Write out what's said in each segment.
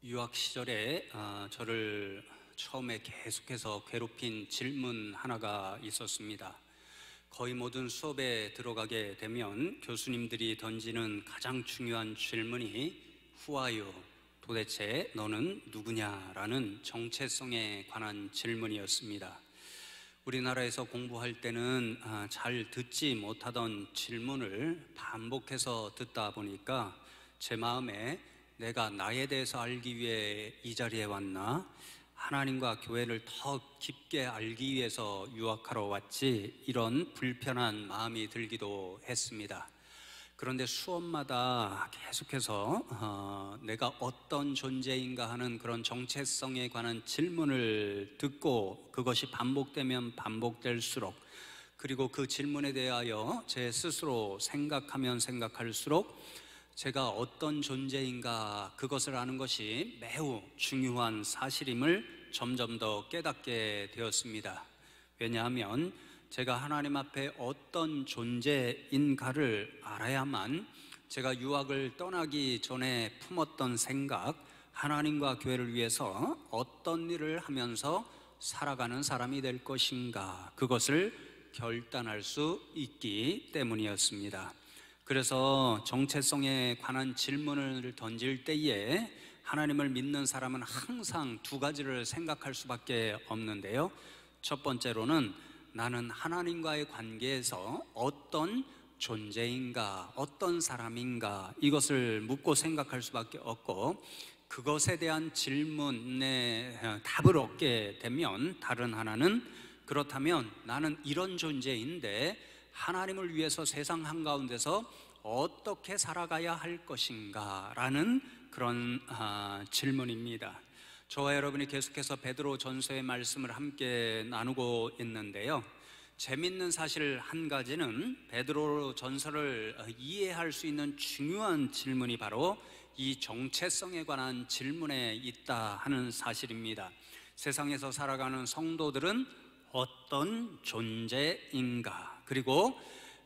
유학 시절에 저를 처음에 계속해서 괴롭힌 질문 하나가 있었습니다. 거의 모든 수업에 들어가게 되면 교수님들이 던지는 가장 중요한 질문이 Who are you? 도대체 너는 누구냐라는 정체성에 관한 질문이었습니다. 우리나라에서 공부할 때는 잘 듣지 못하던 질문을 반복해서 듣다 보니까 제 마음에 내가 나에 대해서 알기 위해 이 자리에 왔나? 하나님과 교회를 더 깊게 알기 위해서 유학하러 왔지? 이런 불편한 마음이 들기도 했습니다. 그런데 수업마다 계속해서 내가 어떤 존재인가 하는 그런 정체성에 관한 질문을 듣고 그것이 반복되면 반복될수록, 그리고 그 질문에 대하여 제 스스로 생각하면 생각할수록 제가 어떤 존재인가 그것을 아는 것이 매우 중요한 사실임을 점점 더 깨닫게 되었습니다. 왜냐하면 제가 하나님 앞에 어떤 존재인가를 알아야만 제가 유학을 떠나기 전에 품었던 생각, 하나님과 교회를 위해서 어떤 일을 하면서 살아가는 사람이 될 것인가, 그것을 결단할 수 있기 때문이었습니다. 그래서 정체성에 관한 질문을 던질 때에 하나님을 믿는 사람은 항상 두 가지를 생각할 수밖에 없는데요. 첫 번째로는 나는 하나님과의 관계에서 어떤 존재인가, 어떤 사람인가, 이것을 묻고 생각할 수밖에 없고, 그것에 대한 질문에 답을 얻게 되면 다른 하나는 그렇다면 나는 이런 존재인데 하나님을 위해서 세상 한가운데서 어떻게 살아가야 할 것인가 라는 그런 질문입니다. 저와 여러분이 계속해서 베드로 전서의 말씀을 함께 나누고 있는데요, 재밌는 사실 한 가지는 베드로 전서를 이해할 수 있는 중요한 질문이 바로 이 정체성에 관한 질문에 있다 하는 사실입니다. 세상에서 살아가는 성도들은 어떤 존재인가, 그리고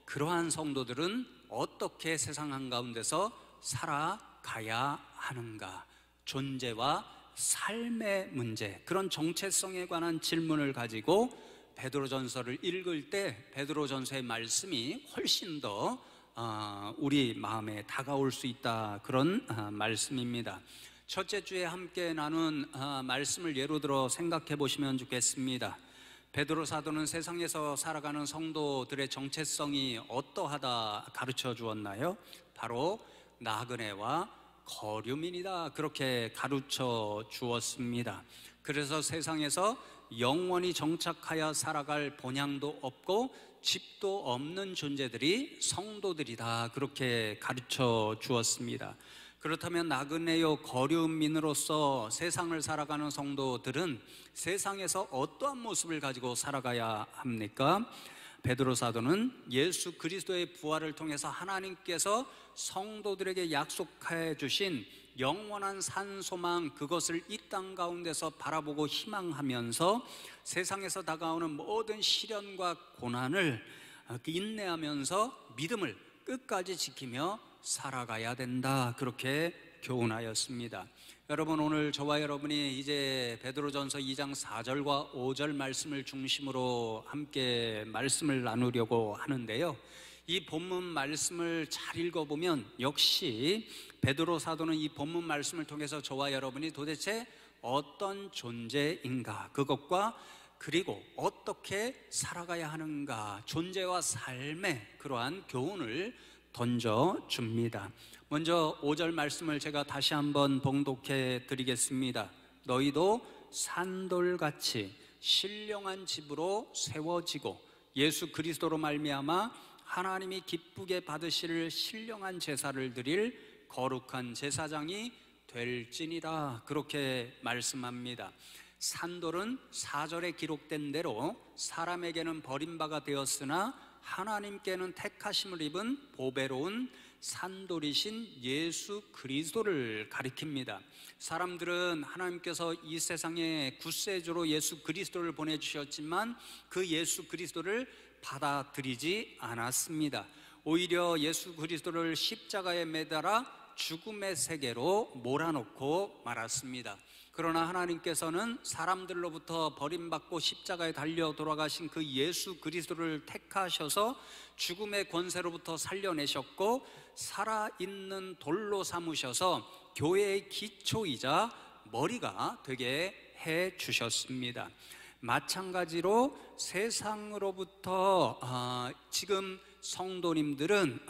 그러한 성도들은 어떻게 세상 한가운데서 살아가야 하는가, 존재와 삶의 문제, 그런 정체성에 관한 질문을 가지고 베드로전서를 읽을 때 베드로전서의 말씀이 훨씬 더 우리 마음에 다가올 수 있다, 그런 말씀입니다. 첫째 주에 함께 나눈 말씀을 예로 들어 생각해 보시면 좋겠습니다. 베드로 사도는 세상에서 살아가는 성도들의 정체성이 어떠하다 가르쳐 주었나요? 바로 나그네와 거류민이다, 그렇게 가르쳐 주었습니다. 그래서 세상에서 영원히 정착하여 살아갈 본향도 없고 집도 없는 존재들이 성도들이다, 그렇게 가르쳐 주었습니다. 그렇다면 나그네요 거류민으로서 세상을 살아가는 성도들은 세상에서 어떠한 모습을 가지고 살아가야 합니까? 베드로 사도는 예수 그리스도의 부활을 통해서 하나님께서 성도들에게 약속해 주신 영원한 산소망, 그것을 이 땅 가운데서 바라보고 희망하면서 세상에서 다가오는 모든 시련과 고난을 인내하면서 믿음을 끝까지 지키며 살아가야 된다, 그렇게 교훈하였습니다. 여러분, 오늘 저와 여러분이 이제 베드로전서 2장 4절과 5절 말씀을 중심으로 함께 말씀을 나누려고 하는데요, 이 본문 말씀을 잘 읽어보면 역시 베드로 사도는 이 본문 말씀을 통해서 저와 여러분이 도대체 어떤 존재인가, 그것과 그리고 어떻게 살아가야 하는가, 존재와 삶의 그러한 교훈을 던져줍니다. 먼저 5절 말씀을 제가 다시 한번 봉독해 드리겠습니다. 너희도 산돌같이 신령한 집으로 세워지고 예수 그리스도로 말미암아 하나님이 기쁘게 받으실 신령한 제사를 드릴 거룩한 제사장이 될지니라, 그렇게 말씀합니다. 산돌은 4절에 기록된 대로 사람에게는 버림받아 되었으나 하나님께는 택하심을 입은 보배로운 산돌이신 예수 그리스도를 가리킵니다. 사람들은 하나님께서 이 세상에 구세주로 예수 그리스도를 보내주셨지만 그 예수 그리스도를 받아들이지 않았습니다. 오히려 예수 그리스도를 십자가에 매달아 죽음의 세계로 몰아넣고 말았습니다. 그러나 하나님께서는 사람들로부터 버림받고 십자가에 달려 돌아가신 그 예수 그리스도를 택하셔서 죽음의 권세로부터 살려내셨고 살아있는 돌로 삼으셔서 교회의 기초이자 머리가 되게 해 주셨습니다. 마찬가지로 세상으로부터 지금 성도님들은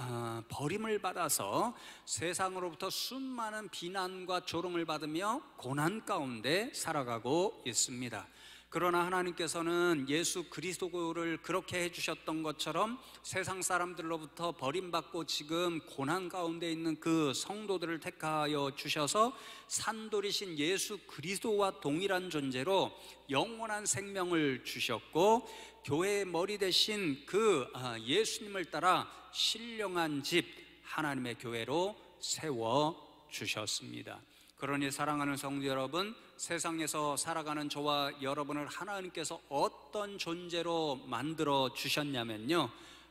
버림을 받아서 세상으로부터 수많은 비난과 조롱을 받으며 고난 가운데 살아가고 있습니다. 그러나 하나님께서는 예수 그리스도를 그렇게 해주셨던 것처럼 세상 사람들로부터 버림받고 지금 고난 가운데 있는 그 성도들을 택하여 주셔서 산돌이신 예수 그리스도와 동일한 존재로 영원한 생명을 주셨고, 교회의 머리 대신 그 예수님을 따라 신령한 집 하나님의 교회로 세워 주셨습니다. 그러니 사랑하는 성도 여러분, 세상에서 살아가는 저와 여러분을 하나님께서 어떤 존재로 만들어 주셨냐면요,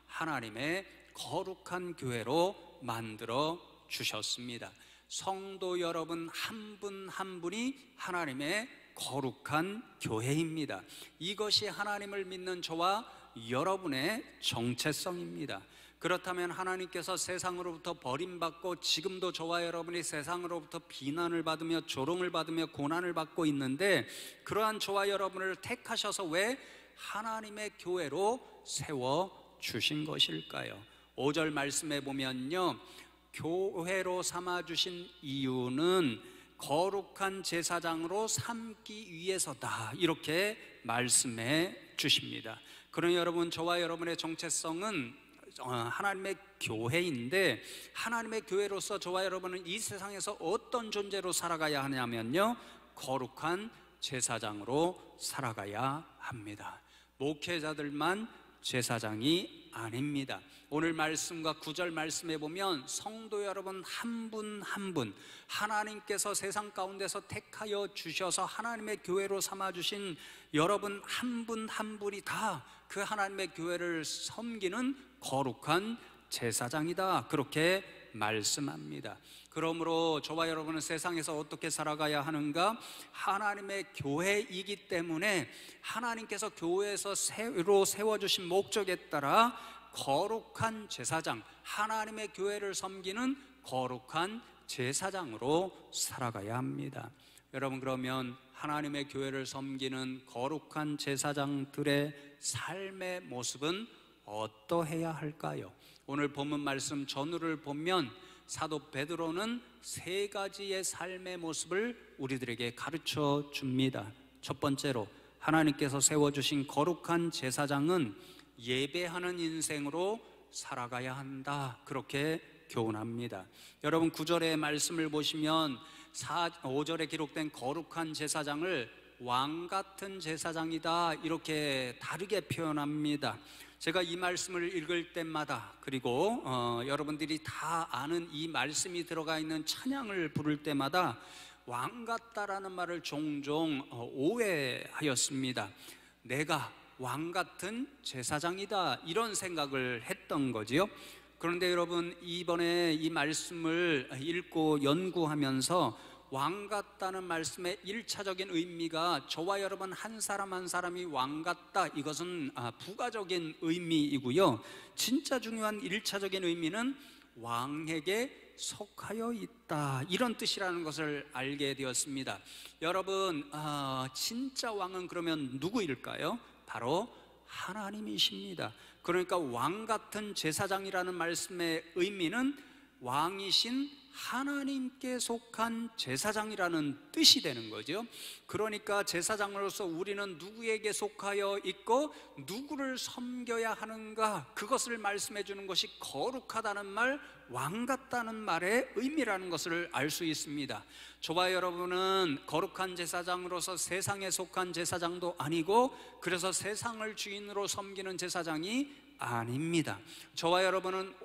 하나님의 거룩한 교회로 만들어 주셨습니다. 성도 여러분 한 분 한 분이 하나님의 거룩한 교회입니다. 이것이 하나님을 믿는 저와 여러분의 정체성입니다. 그렇다면 하나님께서 세상으로부터 버림받고 지금도 저와 여러분이 세상으로부터 비난을 받으며 조롱을 받으며 고난을 받고 있는데, 그러한 저와 여러분을 택하셔서 왜 하나님의 교회로 세워주신 것일까요? 5절 말씀에 보면요, 교회로 삼아주신 이유는 거룩한 제사장으로 삼기 위해서다, 이렇게 말씀해 주십니다. 그러니 여러분, 저와 여러분의 정체성은 하나님의 교회인데, 하나님의 교회로서 저와 여러분은 이 세상에서 어떤 존재로 살아가야 하냐면요, 거룩한 제사장으로 살아가야 합니다. 목회자들만 제사장이 아닙니다. 오늘 말씀과 9절 말씀에 보면 성도 여러분 한 분 한 분, 하나님께서 세상 가운데서 택하여 주셔서 하나님의 교회로 삼아주신 여러분 한 분 한 분이 다 그 하나님의 교회를 섬기는 거룩한 제사장이다, 그렇게 말씀합니다. 그러므로 저와 여러분은 세상에서 어떻게 살아가야 하는가? 하나님의 교회이기 때문에 하나님께서 교회에서 새로 세워주신 목적에 따라 거룩한 제사장, 하나님의 교회를 섬기는 거룩한 제사장으로 살아가야 합니다. 여러분, 그러면 하나님의 교회를 섬기는 거룩한 제사장들의 삶의 모습은 어떠해야 할까요? 오늘 본문 말씀 전후를 보면 사도 베드로는 세 가지의 삶의 모습을 우리들에게 가르쳐 줍니다. 첫 번째로, 하나님께서 세워주신 거룩한 제사장은 예배하는 인생으로 살아가야 한다, 그렇게 교훈합니다. 여러분, 9절의 말씀을 보시면 5절에 기록된 거룩한 제사장을 왕같은 제사장이다, 이렇게 다르게 표현합니다. 제가 이 말씀을 읽을 때마다, 그리고 여러분들이 다 아는 이 말씀이 들어가 있는 찬양을 부를 때마다 왕같다라는 말을 종종 오해하였습니다. 내가 왕같은 제사장이다, 이런 생각을 했던 거지요. 그런데 여러분, 이번에 이 말씀을 읽고 연구하면서 왕같다는 말씀의 1차적인 의미가 저와 여러분 한 사람 한 사람이 왕같다, 이것은 부가적인 의미이고요, 진짜 중요한 1차적인 의미는 왕에게 속하여 있다, 이런 뜻이라는 것을 알게 되었습니다. 여러분, 진짜 왕은 그러면 누구일까요? 바로 하나님이십니다. 그러니까 왕같은 제사장이라는 말씀의 의미는 왕이신 하나님께 속한 제사장이라는 뜻이 되는 거죠. 그러니까 제사장으로서 우리는 누구에게 속하여 있고 누구를 섬겨야 하는가, 그것을 말씀해 주는 것이 거룩하다는 말, 왕같다는 말의 의미라는 것을 알 수 있습니다. 저와 여러분은 거룩한 제사장으로서 세상에 속한 제사장도 아니고, 그래서 세상을 주인으로 섬기는 제사장이 아닙니다. 저와 여러분은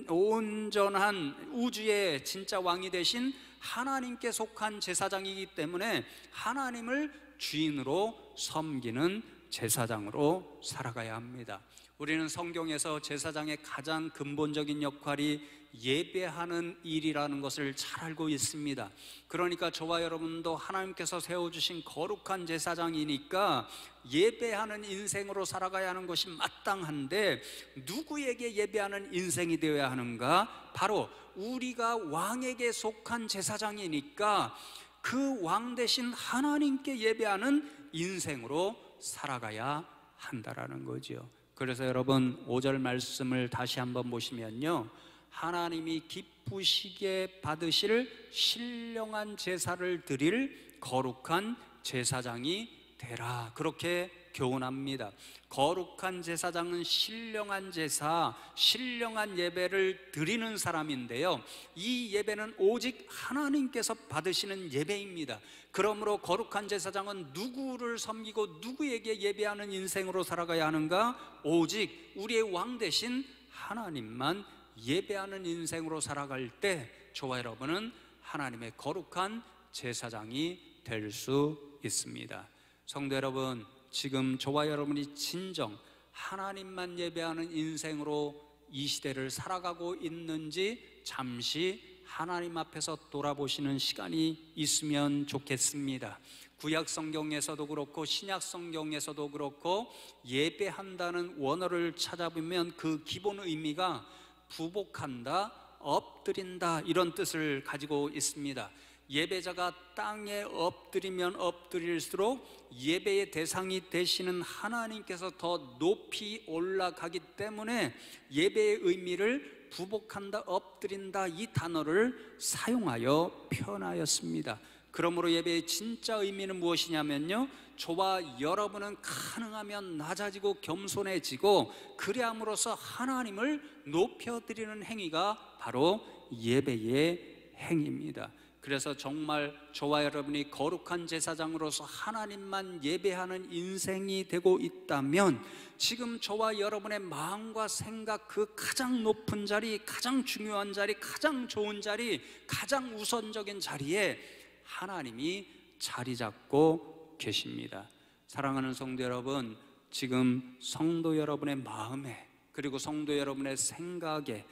온전한 우주의 진짜 왕이 되신 하나님께 속한 제사장이기 때문에 하나님을 주인으로 섬기는 제사장으로 살아가야 합니다. 우리는 성경에서 제사장의 가장 근본적인 역할이 예배하는 일이라는 것을 잘 알고 있습니다. 그러니까 저와 여러분도 하나님께서 세워주신 거룩한 제사장이니까 예배하는 인생으로 살아가야 하는 것이 마땅한데, 누구에게 예배하는 인생이 되어야 하는가? 바로 우리가 왕에게 속한 제사장이니까 그 왕 대신 하나님께 예배하는 인생으로 살아가야 한다라는 거죠. 그래서 여러분 5절 말씀을 다시 한번 보시면요, 하나님이 기쁘시게 받으실 신령한 제사를 드릴 거룩한 제사장이 되라, 그렇게 교훈합니다. 거룩한 제사장은 신령한 제사, 신령한 예배를 드리는 사람인데요, 이 예배는 오직 하나님께서 받으시는 예배입니다. 그러므로 거룩한 제사장은 누구를 섬기고 누구에게 예배하는 인생으로 살아가야 하는가? 오직 우리의 왕 대신 하나님만 예배하는 인생으로 살아갈 때 저와 여러분은 하나님의 거룩한 제사장이 될 수 있습니다. 성도 여러분, 지금 저와 여러분이 진정 하나님만 예배하는 인생으로 이 시대를 살아가고 있는지 잠시 하나님 앞에서 돌아보시는 시간이 있으면 좋겠습니다. 구약 성경에서도 그렇고 신약 성경에서도 그렇고 예배한다는 원어를 찾아보면 그 기본 의미가 부복한다, 엎드린다, 이런 뜻을 가지고 있습니다. 예배자가 땅에 엎드리면 엎드릴수록 예배의 대상이 되시는 하나님께서 더 높이 올라가기 때문에 예배의 의미를 부복한다, 엎드린다, 이 단어를 사용하여 표현하였습니다. 그러므로 예배의 진짜 의미는 무엇이냐면요, 저와 여러분은 가능하면 낮아지고 겸손해지고 그래함으로써 하나님을 높여드리는 행위가 바로 예배의 행위입니다. 그래서 정말 저와 여러분이 거룩한 제사장으로서 하나님만 예배하는 인생이 되고 있다면, 지금 저와 여러분의 마음과 생각, 그 가장 높은 자리, 가장 중요한 자리, 가장 좋은 자리, 가장 우선적인 자리에 하나님이 자리 잡고 계십니다. 사랑하는 성도 여러분, 지금 성도 여러분의 마음에, 그리고 성도 여러분의 생각에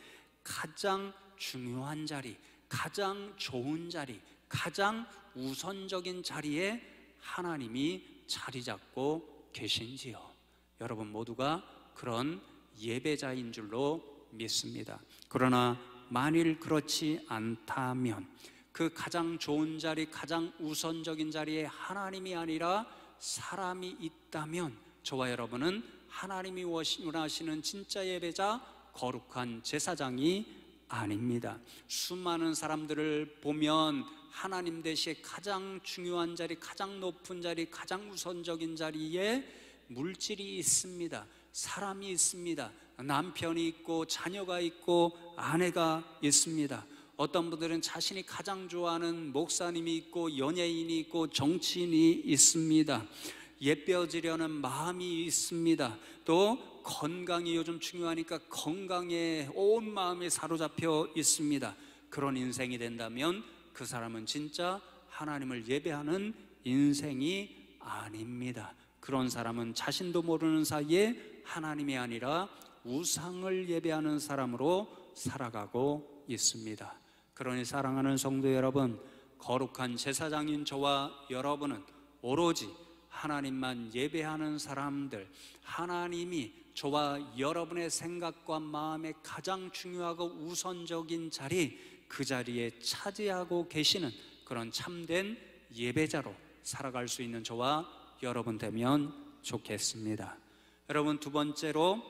가장 중요한 자리, 가장 좋은 자리, 가장 우선적인 자리에 하나님이 자리 잡고 계신지요? 여러분 모두가 그런 예배자인 줄로 믿습니다. 그러나 만일 그렇지 않다면, 그 가장 좋은 자리, 가장 우선적인 자리에 하나님이 아니라 사람이 있다면, 저와 여러분은 하나님이 원하시는 진짜 예배자, 거룩한 제사장이 아닙니다. 수많은 사람들을 보면 하나님 대신에 가장 중요한 자리, 가장 높은 자리, 가장 우선적인 자리에 물질이 있습니다. 사람이 있습니다. 남편이 있고 자녀가 있고 아내가 있습니다. 어떤 분들은 자신이 가장 좋아하는 목사님이 있고 연예인이 있고 정치인이 있습니다. 예뻐지려는 마음이 있습니다. 또 건강이 요즘 중요하니까 건강에 온 마음이 사로잡혀 있습니다. 그런 인생이 된다면 그 사람은 진짜 하나님을 예배하는 인생이 아닙니다. 그런 사람은 자신도 모르는 사이에 하나님이 아니라 우상을 예배하는 사람으로 살아가고 있습니다. 그러니 사랑하는 성도 여러분, 거룩한 제사장인 저와 여러분은 오로지 하나님만 예배하는 사람들, 하나님이 저와 여러분의 생각과 마음에 가장 중요하고 우선적인 자리, 그 자리에 차지하고 계시는 그런 참된 예배자로 살아갈 수 있는 저와 여러분 되면 좋겠습니다. 여러분, 두 번째로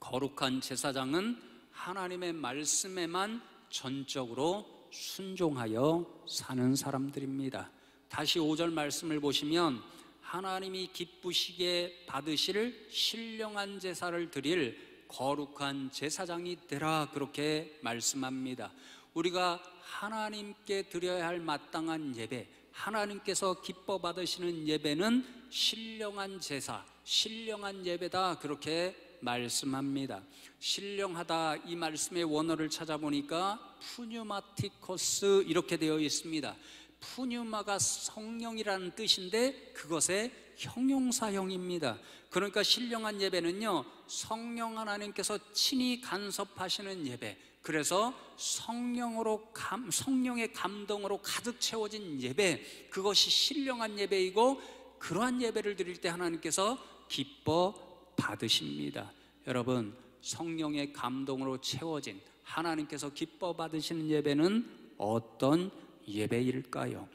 거룩한 제사장은 하나님의 말씀에만 전적으로 순종하여 사는 사람들입니다. 다시 5절 말씀을 보시면 하나님이 기쁘시게 받으실 신령한 제사를 드릴 거룩한 제사장이 되라, 그렇게 말씀합니다. 우리가 하나님께 드려야 할 마땅한 예배, 하나님께서 기뻐 받으시는 예배는 신령한 제사, 신령한 예배다, 그렇게 말씀합니다. 신령하다, 이 말씀의 원어를 찾아보니까 푸뉴마티코스 이렇게 되어 있습니다. 푸뉴마가 성령이라는 뜻인데 그것의 형용사형입니다. 그러니까 신령한 예배는요, 성령 하나님께서 친히 간섭하시는 예배, 그래서 성령의 감동으로 가득 채워진 예배, 그것이 신령한 예배이고, 그러한 예배를 드릴 때 하나님께서 기뻐 받으십니다. 여러분, 성령의 감동으로 채워진, 하나님께서 기뻐 받으시는 예배는 어떤 예배일까요?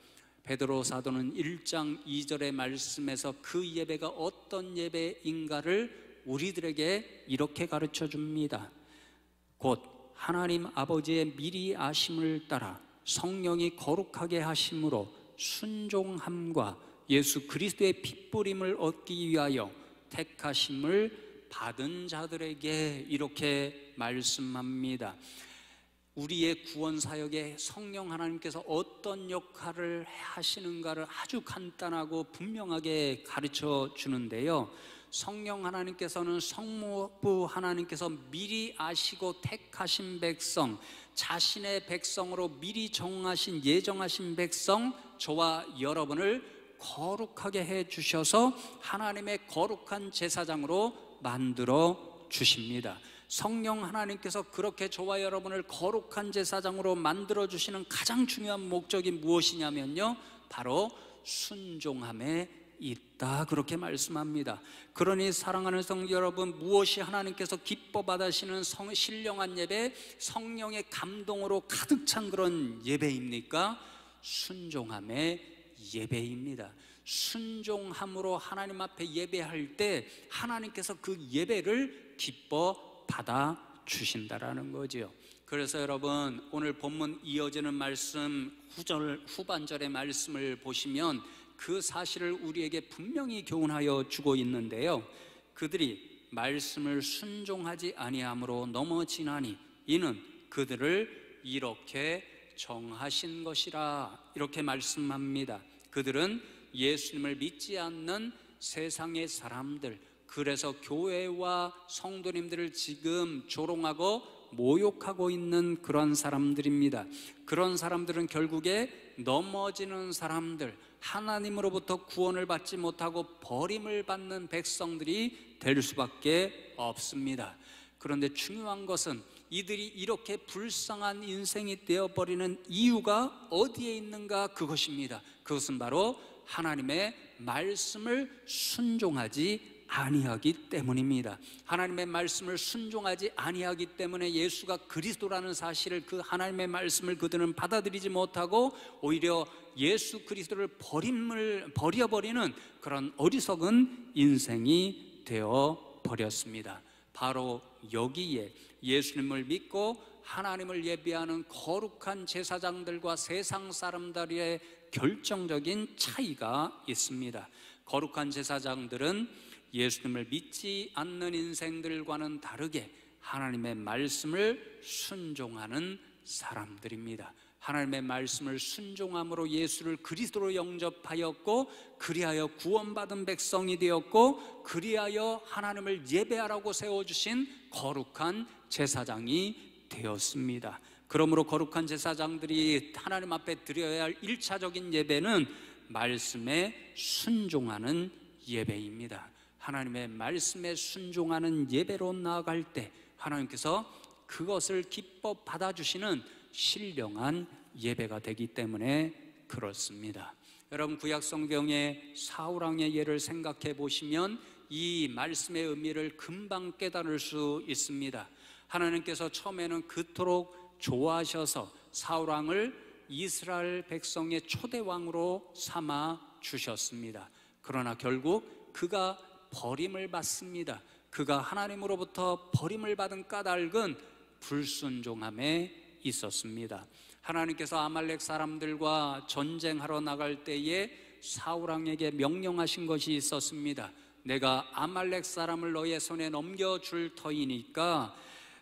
베드로 사도는 1장 2절의 말씀에서 그 예배가 어떤 예배인가를 우리들에게 이렇게 가르쳐 줍니다. 곧 하나님 아버지의 미리 아심을 따라 성령이 거룩하게 하심으로 순종함과 예수 그리스도의 핏부림을 얻기 위하여 택하심을 받은 자들에게, 이렇게 말씀합니다. 우리의 구원 사역에 성령 하나님께서 어떤 역할을 하시는가를 아주 간단하고 분명하게 가르쳐 주는데요, 성령 하나님께서는 성부 하나님께서 미리 아시고 택하신 백성, 자신의 백성으로 미리 정하신, 예정하신 백성, 저와 여러분을 거룩하게 해 주셔서 하나님의 거룩한 제사장으로 만들어 주십니다. 성령 하나님께서 그렇게 저와 여러분을 거룩한 제사장으로 만들어 주시는 가장 중요한 목적이 무엇이냐면요, 바로 순종함에 있다, 그렇게 말씀합니다. 그러니 사랑하는 성도 여러분, 무엇이 하나님께서 기뻐 받으시는 신령한 예배, 성령의 감동으로 가득 찬 그런 예배입니까? 순종함의 예배입니다. 순종함으로 하나님 앞에 예배할 때 하나님께서 그 예배를 기뻐 받아 주신다라는 거죠. 그래서 여러분, 오늘 본문 이어지는 말씀 후반절의 말씀을 보시면 그 사실을 우리에게 분명히 교훈하여 주고 있는데요, 그들이 말씀을 순종하지 아니함으로 넘어지나니 이는 그들을 이렇게 정하신 것이라, 이렇게 말씀합니다. 그들은 예수님을 믿지 않는 세상의 사람들, 그래서 교회와 성도님들을 지금 조롱하고 모욕하고 있는 그런 사람들입니다. 그런 사람들은 결국에 넘어지는 사람들, 하나님으로부터 구원을 받지 못하고 버림을 받는 백성들이 될 수밖에 없습니다. 그런데 중요한 것은 이들이 이렇게 불쌍한 인생이 되어버리는 이유가 어디에 있는가, 그것입니다. 그것은 바로 하나님의 말씀을 순종하지 아니하기 때문입니다. 하나님의 말씀을 순종하지 아니하기 때문에 예수가 그리스도라는 사실을, 그 하나님의 말씀을 그들은 받아들이지 못하고 오히려 예수 그리스도를 버려버리는 그런 어리석은 인생이 되어 버렸습니다. 바로 여기에 예수님을 믿고 하나님을 예배하는 거룩한 제사장들과 세상 사람들의 결정적인 차이가 있습니다. 거룩한 제사장들은 예수님을 믿지 않는 인생들과는 다르게 하나님의 말씀을 순종하는 사람들입니다. 하나님의 말씀을 순종함으로 예수를 그리스도로 영접하였고, 그리하여 구원받은 백성이 되었고, 그리하여 하나님을 예배하라고 세워주신 거룩한 제사장이 되었습니다. 그러므로 거룩한 제사장들이 하나님 앞에 드려야 할 1차적인 예배는 말씀에 순종하는 예배입니다. 하나님의 말씀에 순종하는 예배로 나아갈 때 하나님께서 그것을 기뻐 받아주시는 신령한 예배가 되기 때문에 그렇습니다. 여러분, 구약성경의 사울왕의 예를 생각해 보시면 이 말씀의 의미를 금방 깨달을 수 있습니다. 하나님께서 처음에는 그토록 좋아하셔서 사울왕을 이스라엘 백성의 초대왕으로 삼아 주셨습니다. 그러나 결국 그가 버림을 받습니다. 그가 하나님으로부터 버림을 받은 까닭은 불순종함에 있었습니다. 하나님께서 아말렉 사람들과 전쟁하러 나갈 때에 사울왕에게 명령하신 것이 있었습니다. 내가 아말렉 사람을 너의 손에 넘겨줄 터이니까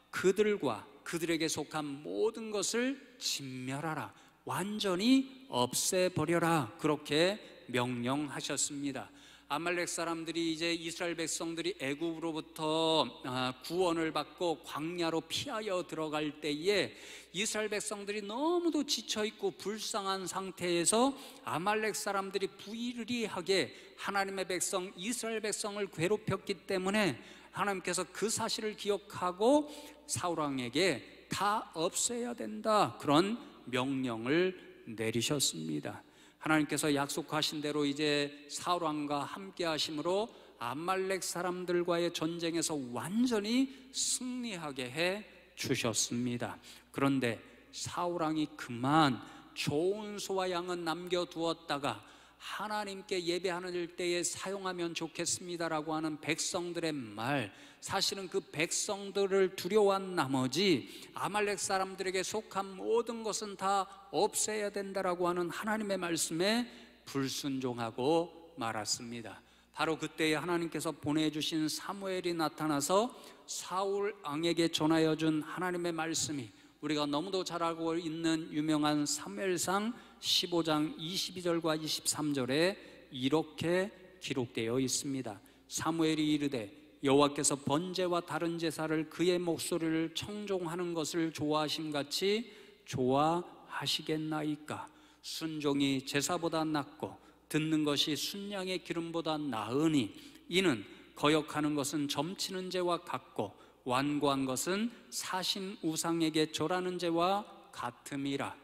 그들과 그들에게 속한 모든 것을 진멸하라, 완전히 없애버려라, 그렇게 명령하셨습니다. 아말렉 사람들이 이제 이스라엘 백성들이 애굽으로부터 구원을 받고 광야로 피하여 들어갈 때에 이스라엘 백성들이 너무도 지쳐있고 불쌍한 상태에서 아말렉 사람들이 부리리하게 하나님의 백성 이스라엘 백성을 괴롭혔기 때문에 하나님께서 그 사실을 기억하고 사울 왕에게 다 없애야 된다, 그런 명령을 내리셨습니다. 하나님께서 약속하신 대로 이제 사울 왕과 함께 하심으로 아말렉 사람들과의 전쟁에서 완전히 승리하게 해 주셨습니다. 그런데 사울 왕이 그만 좋은 소와 양은 남겨두었다가 하나님께 예배하는 때에 사용하면 좋겠습니다라고 하는 백성들의 말, 사실은 그 백성들을 두려워한 나머지 아말렉 사람들에게 속한 모든 것은 다 없애야 된다라고 하는 하나님의 말씀에 불순종하고 말았습니다. 바로 그때에 하나님께서 보내주신 사무엘이 나타나서 사울 왕에게 전하여 준 하나님의 말씀이 우리가 너무도 잘 알고 있는 유명한 사무엘상 15장 22절과 23절에 이렇게 기록되어 있습니다. 사무엘이 이르되 여호와께서 번제와 다른 제사를 그의 목소리를 청종하는 것을 좋아하심같이 좋아하시겠나이까? 순종이 제사보다 낫고 듣는 것이 순양의 기름보다 나으니 이는 거역하는 것은 점치는 죄와 같고 완고한 것은 사신 우상에게 절하는 죄와 같음이라.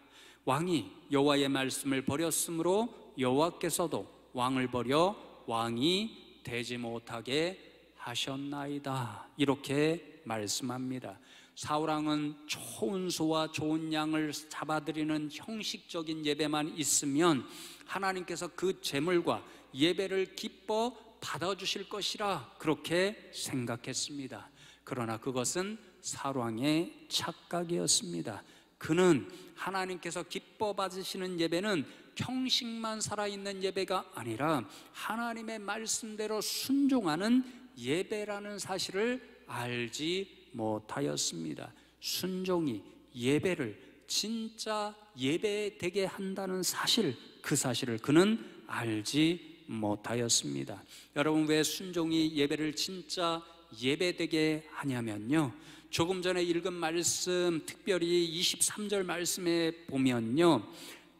왕이 여호와의 말씀을 버렸으므로 여호와께서도 왕을 버려 왕이 되지 못하게 하셨나이다, 이렇게 말씀합니다. 사울 왕은 좋은 소와 좋은 양을 잡아드리는 형식적인 예배만 있으면 하나님께서 그 제물과 예배를 기뻐 받아주실 것이라 그렇게 생각했습니다. 그러나 그것은 사울 왕의 착각이었습니다. 그는 하나님께서 기뻐 받으시는 예배는 형식만 살아있는 예배가 아니라 하나님의 말씀대로 순종하는 예배라는 사실을 알지 못하였습니다. 순종이 예배를 진짜 예배되게 한다는 사실, 그 사실을 그는 알지 못하였습니다. 여러분, 왜 순종이 예배를 진짜 예배되게 하냐면요, 조금 전에 읽은 말씀, 특별히 23절 말씀에 보면요,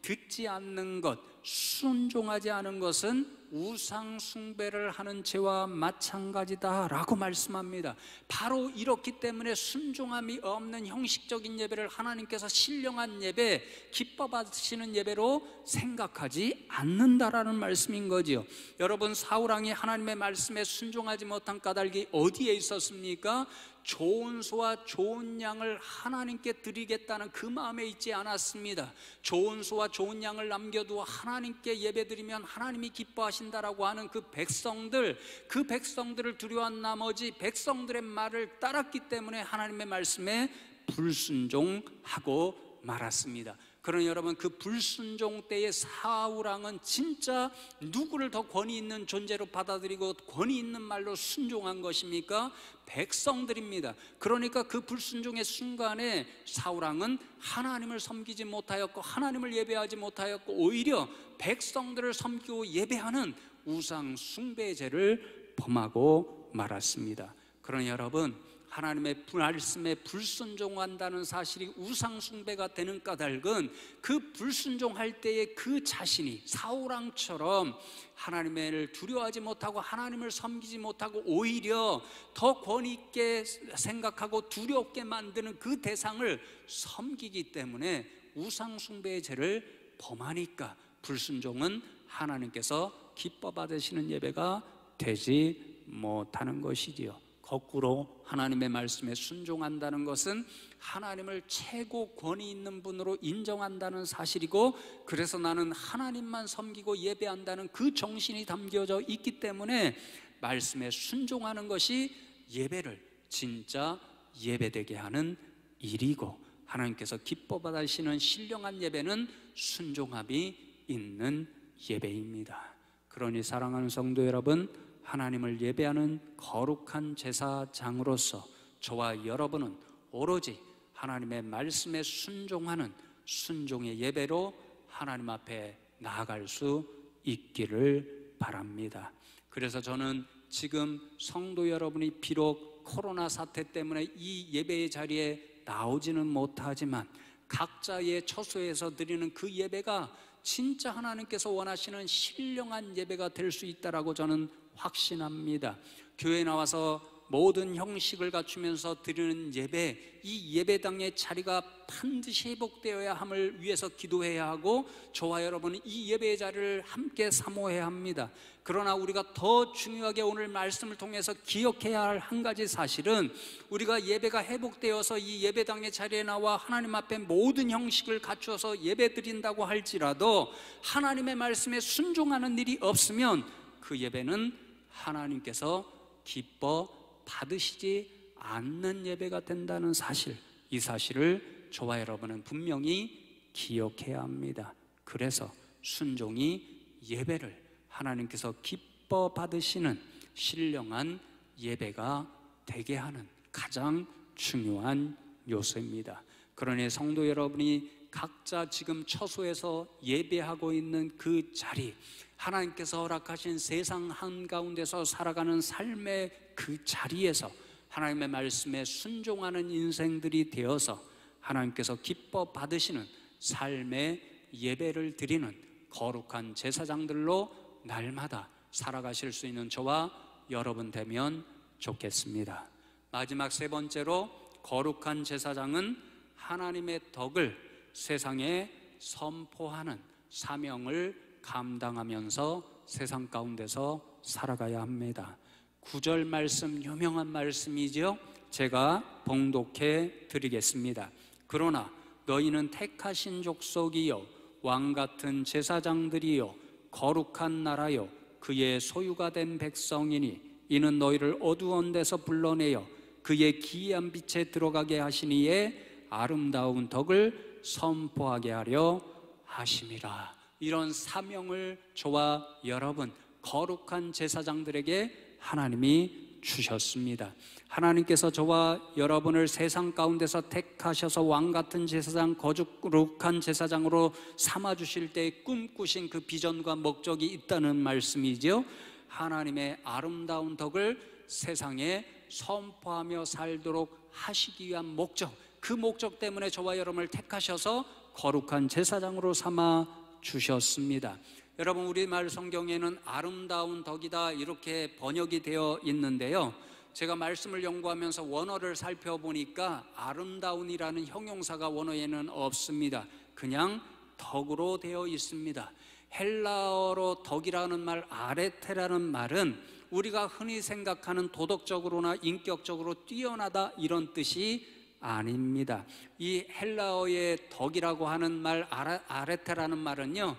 듣지 않는 것, 순종하지 않은 것은 우상 숭배를 하는 죄와 마찬가지다라고 말씀합니다. 바로 이렇기 때문에 순종함이 없는 형식적인 예배를 하나님께서 신령한 예배, 기뻐 받으시는 예배로 생각하지 않는다라는 말씀인 거지요. 여러분, 사울 왕이 하나님의 말씀에 순종하지 못한 까닭이 어디에 있었습니까? 좋은 소와 좋은 양을 하나님께 드리겠다는 그 마음에 있지 않았습니다. 좋은 소와 좋은 양을 남겨두어 하나님께 예배드리면 하나님이 기뻐하신다라고 하는 그 백성들을 두려워한 나머지 백성들의 말을 따랐기 때문에 하나님의 말씀에 불순종하고 말았습니다. 그러나 여러분, 그 불순종 때의 사울 왕은 진짜 누구를 더 권위 있는 존재로 받아들이고 권위 있는 말로 순종한 것입니까? 백성들입니다. 그러니까 그 불순종의 순간에 사울 왕은 하나님을 섬기지 못하였고 하나님을 예배하지 못하였고 오히려 백성들을 섬기고 예배하는 우상 숭배의 죄를 범하고 말았습니다. 그러나 여러분, 하나님의 말씀에 불순종한다는 사실이 우상 숭배가 되는 까닭은 그 불순종할 때에 그 자신이 사울 왕처럼 하나님을 두려워하지 못하고 하나님을 섬기지 못하고 오히려 더 권위 있게 생각하고 두렵게 만드는 그 대상을 섬기기 때문에 우상 숭배의 죄를 범하니까 불순종은 하나님께서 기뻐 받으시는 예배가 되지 못하는 것이지요. 거꾸로 하나님의 말씀에 순종한다는 것은 하나님을 최고 권위 있는 분으로 인정한다는 사실이고, 그래서 나는 하나님만 섬기고 예배한다는 그 정신이 담겨져 있기 때문에 말씀에 순종하는 것이 예배를 진짜 예배되게 하는 일이고, 하나님께서 기뻐 받으시는 신령한 예배는 순종함이 있는 예배입니다. 그러니 사랑하는 성도 여러분, 하나님을 예배하는 거룩한 제사장으로서 저와 여러분은 오로지 하나님의 말씀에 순종하는 순종의 예배로 하나님 앞에 나아갈 수 있기를 바랍니다. 그래서 저는 지금 성도 여러분이 비록 코로나 사태 때문에 이 예배의 자리에 나오지는 못하지만 각자의 처소에서 드리는 그 예배가 진짜 하나님께서 원하시는 신령한 예배가 될 수 있다라고 저는 확신합니다. 교회에 나와서 모든 형식을 갖추면서 드리는 예배, 이 예배당의 자리가 반드시 회복되어야 함을 위해서 기도해야 하고, 저와 여러분은 이 예배의 자리를 함께 사모해야 합니다. 그러나 우리가 더 중요하게 오늘 말씀을 통해서 기억해야 할 한 가지 사실은, 우리가 예배가 회복되어서 이 예배당의 자리에 나와 하나님 앞에 모든 형식을 갖추어서 예배 드린다고 할지라도 하나님의 말씀에 순종하는 일이 없으면 그 예배는 하나님께서 기뻐 받으시지 않는 예배가 된다는 사실, 이 사실을 저와 여러분은 분명히 기억해야 합니다. 그래서 순종이 예배를 하나님께서 기뻐 받으시는 신령한 예배가 되게 하는 가장 중요한 요소입니다. 그러니 성도 여러분이 각자 지금 처소에서 예배하고 있는 그 자리, 하나님께서 허락하신 세상 한가운데서 살아가는 삶의 그 자리에서 하나님의 말씀에 순종하는 인생들이 되어서 하나님께서 기뻐 받으시는 삶의 예배를 드리는 거룩한 제사장들로 날마다 살아가실 수 있는 저와 여러분 되면 좋겠습니다. 마지막 세 번째로, 거룩한 제사장은 하나님의 덕을 세상에 선포하는 사명을 감당하면서 세상 가운데서 살아가야 합니다. 9절 말씀, 유명한 말씀이죠. 제가 봉독해 드리겠습니다. 그러나 너희는 택하신 족속이요 왕같은 제사장들이요 거룩한 나라요 그의 소유가 된 백성이니 이는 너희를 어두운 데서 불러내어 그의 기이한 빛에 들어가게 하시니에 아름다운 덕을 선포하게 하려 하심이라. 이런 사명을 저와 여러분 거룩한 제사장들에게 하나님이 주셨습니다. 하나님께서 저와 여러분을 세상 가운데서 택하셔서 왕같은 제사장, 거룩한 제사장으로 삼아주실 때 꿈꾸신 그 비전과 목적이 있다는 말씀이죠. 하나님의 아름다운 덕을 세상에 선포하며 살도록 하시기 위한 목적, 그 목적 때문에 저와 여러분을 택하셔서 거룩한 제사장으로 삼아 주셨습니다. 여러분, 우리말 성경에는 아름다운 덕이다 이렇게 번역이 되어 있는데요, 제가 말씀을 연구하면서 원어를 살펴보니까 아름다운이라는 형용사가 원어에는 없습니다. 그냥 덕으로 되어 있습니다. 헬라어로 덕이라는 말, 아레테라는 말은 우리가 흔히 생각하는 도덕적으로나 인격적으로 뛰어나다 이런 뜻이 아닙니다. 이 헬라어의 덕이라고 하는 말, 아레테라는 말은요,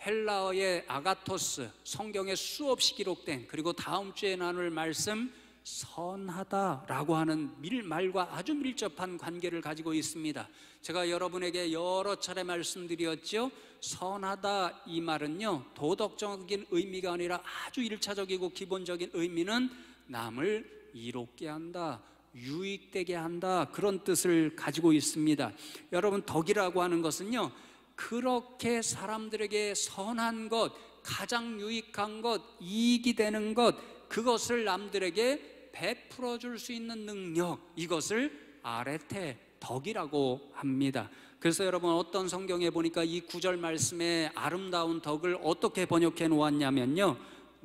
헬라어의 아가토스, 성경에 수없이 기록된, 그리고 다음 주에 나눌 말씀 선하다라고 하는 말과 아주 밀접한 관계를 가지고 있습니다. 제가 여러분에게 여러 차례 말씀드렸죠. 선하다 이 말은요, 도덕적인 의미가 아니라 아주 일차적이고 기본적인 의미는 남을 이롭게 한다, 유익되게 한다, 그런 뜻을 가지고 있습니다. 여러분, 덕이라고 하는 것은요, 그렇게 사람들에게 선한 것, 가장 유익한 것, 이익이 되는 것, 그것을 남들에게 베풀어 줄 수 있는 능력, 이것을 아레테, 덕이라고 합니다. 그래서 여러분, 어떤 성경에 보니까 이 9절 말씀에 아름다운 덕을 어떻게 번역해 놓았냐면요,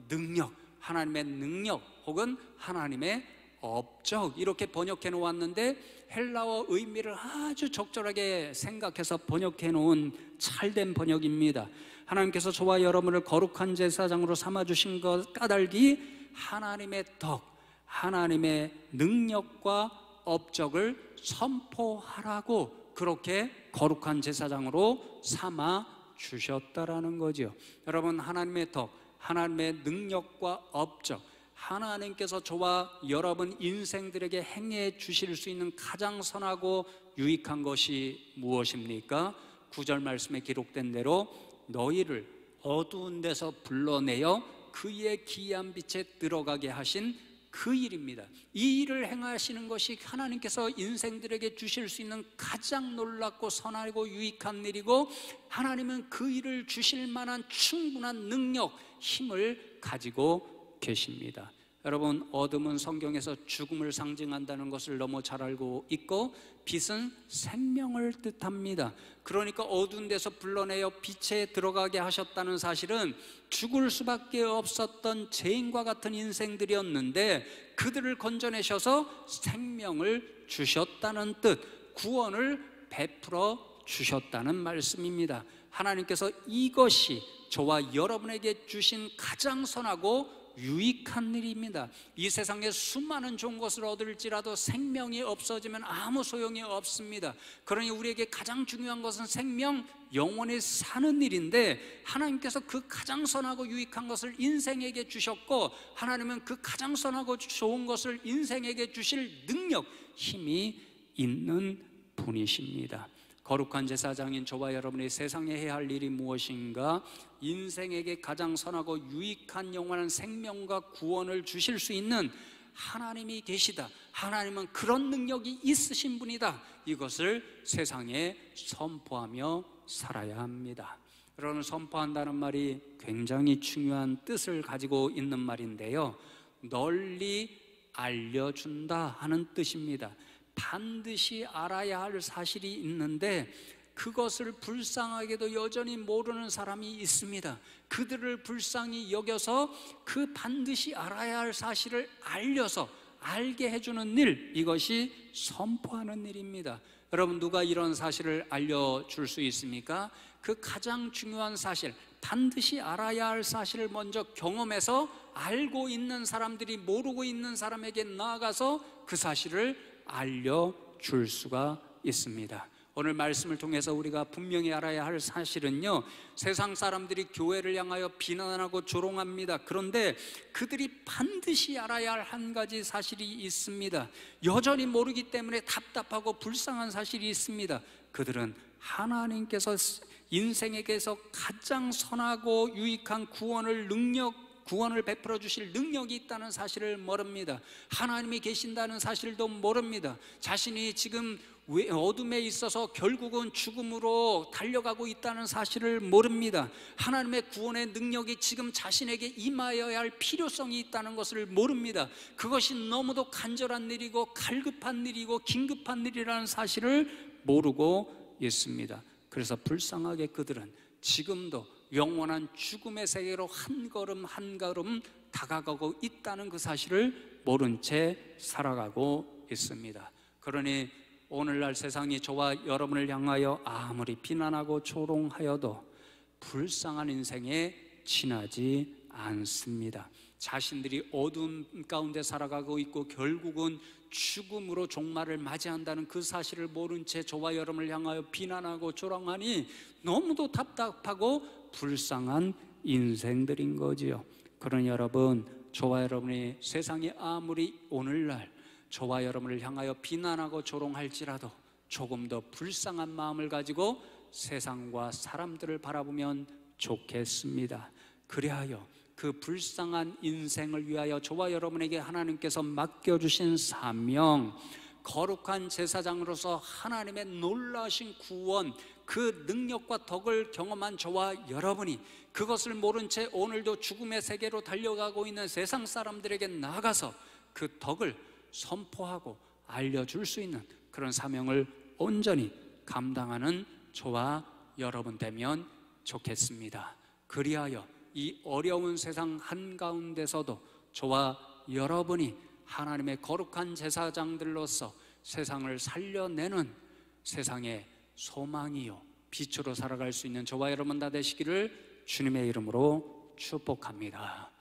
능력, 하나님의 능력 혹은 하나님의 업적, 이렇게 번역해 놓았는데 헬라어 의미를 아주 적절하게 생각해서 번역해 놓은 찰된 번역입니다. 하나님께서 저와 여러분을 거룩한 제사장으로 삼아주신 것 까닭이 하나님의 덕, 하나님의 능력과 업적을 선포하라고 그렇게 거룩한 제사장으로 삼아 주셨다라는 거죠. 여러분, 하나님의 덕, 하나님의 능력과 업적, 하나님께서 저와 여러분 인생들에게 행해 주실 수 있는 가장 선하고 유익한 것이 무엇입니까? 9절 말씀에 기록된 대로 너희를 어두운 데서 불러내어 그의 기이한 빛에 들어가게 하신 그 일입니다. 이 일을 행하시는 것이 하나님께서 인생들에게 주실 수 있는 가장 놀랍고 선하고 유익한 일이고, 하나님은 그 일을 주실 만한 충분한 능력, 힘을 가지고 계십니다. 여러분, 어둠은 성경에서 죽음을 상징한다는 것을 너무 잘 알고 있고, 빛은 생명을 뜻합니다. 그러니까 어두운 데서 불러내어 빛에 들어가게 하셨다는 사실은 죽을 수밖에 없었던 죄인과 같은 인생들이었는데 그들을 건져내셔서 생명을 주셨다는 뜻, 구원을 베풀어 주셨다는 말씀입니다. 하나님께서 이것이 저와 여러분에게 주신 가장 선하고 유익한 일입니다. 이 세상에 수많은 좋은 것을 얻을지라도 생명이 없어지면 아무 소용이 없습니다. 그러니 우리에게 가장 중요한 것은 생명, 영원히 사는 일인데, 하나님께서 그 가장 선하고 유익한 것을 인생에게 주셨고, 하나님은 그 가장 선하고 좋은 것을 인생에게 주실 능력, 힘이 있는 분이십니다. 거룩한 제사장인 저와 여러분이 세상에 해야 할 일이 무엇인가? 인생에게 가장 선하고 유익한 영원한 생명과 구원을 주실 수 있는 하나님이 계시다, 하나님은 그런 능력이 있으신 분이다, 이것을 세상에 선포하며 살아야 합니다. 여러분, 선포한다는 말이 굉장히 중요한 뜻을 가지고 있는 말인데요, 널리 알려준다 하는 뜻입니다. 반드시 알아야 할 사실이 있는데 그것을 불쌍하게도 여전히 모르는 사람이 있습니다. 그들을 불쌍히 여겨서 그 반드시 알아야 할 사실을 알려서 알게 해주는 일, 이것이 선포하는 일입니다. 여러분, 누가 이런 사실을 알려줄 수 있습니까? 그 가장 중요한 사실, 반드시 알아야 할 사실을 먼저 경험해서 알고 있는 사람들이 모르고 있는 사람에게 나아가서 그 사실을 알려줄 수가 있습니다. 오늘 말씀을 통해서 우리가 분명히 알아야 할 사실은요, 세상 사람들이 교회를 향하여 비난하고 조롱합니다. 그런데 그들이 반드시 알아야 할 한 가지 사실이 있습니다. 여전히 모르기 때문에 답답하고 불쌍한 사실이 있습니다. 그들은 하나님께서 인생에게서 가장 선하고 유익한 구원을 베풀어 주실 능력이 있다는 사실을 모릅니다. 하나님이 계신다는 사실도 모릅니다. 자신이 지금 어둠에 있어서 결국은 죽음으로 달려가고 있다는 사실을 모릅니다. 하나님의 구원의 능력이 지금 자신에게 임하여야 할 필요성이 있다는 것을 모릅니다. 그것이 너무도 간절한 일이고 갈급한 일이고 긴급한 일이라는 사실을 모르고 있습니다. 그래서 불쌍하게 그들은 지금도 영원한 죽음의 세계로 한 걸음 한 걸음 다가가고 있다는 그 사실을 모른 채 살아가고 있습니다. 그러니 오늘날 세상이 저와 여러분을 향하여 아무리 비난하고 조롱하여도 불쌍한 인생에 지나지 않습니다. 자신들이 어두운 가운데 살아가고 있고 결국은 죽음으로 종말을 맞이한다는 그 사실을 모른 채 저와 여러분을 향하여 비난하고 조롱하니 너무도 답답하고 불쌍한 인생들인 거지요. 그러니 여러분, 저와 여러분이 세상이 아무리 오늘날 저와 여러분을 향하여 비난하고 조롱할지라도 조금 더 불쌍한 마음을 가지고 세상과 사람들을 바라보면 좋겠습니다. 그리하여 그 불쌍한 인생을 위하여 저와 여러분에게 하나님께서 맡겨주신 사명, 거룩한 제사장으로서 하나님의 놀라신 구원, 그 능력과 덕을 경험한 저와 여러분이 그것을 모른 채 오늘도 죽음의 세계로 달려가고 있는 세상 사람들에게 나가서 그 덕을 선포하고 알려줄 수 있는 그런 사명을 온전히 감당하는 저와 여러분 되면 좋겠습니다. 그리하여 이 어려운 세상 한가운데서도 저와 여러분이 하나님의 거룩한 제사장들로서 세상을 살려내는 세상의 소망이요 빛으로 살아갈 수 있는 저와 여러분 다 되시기를 주님의 이름으로 축복합니다.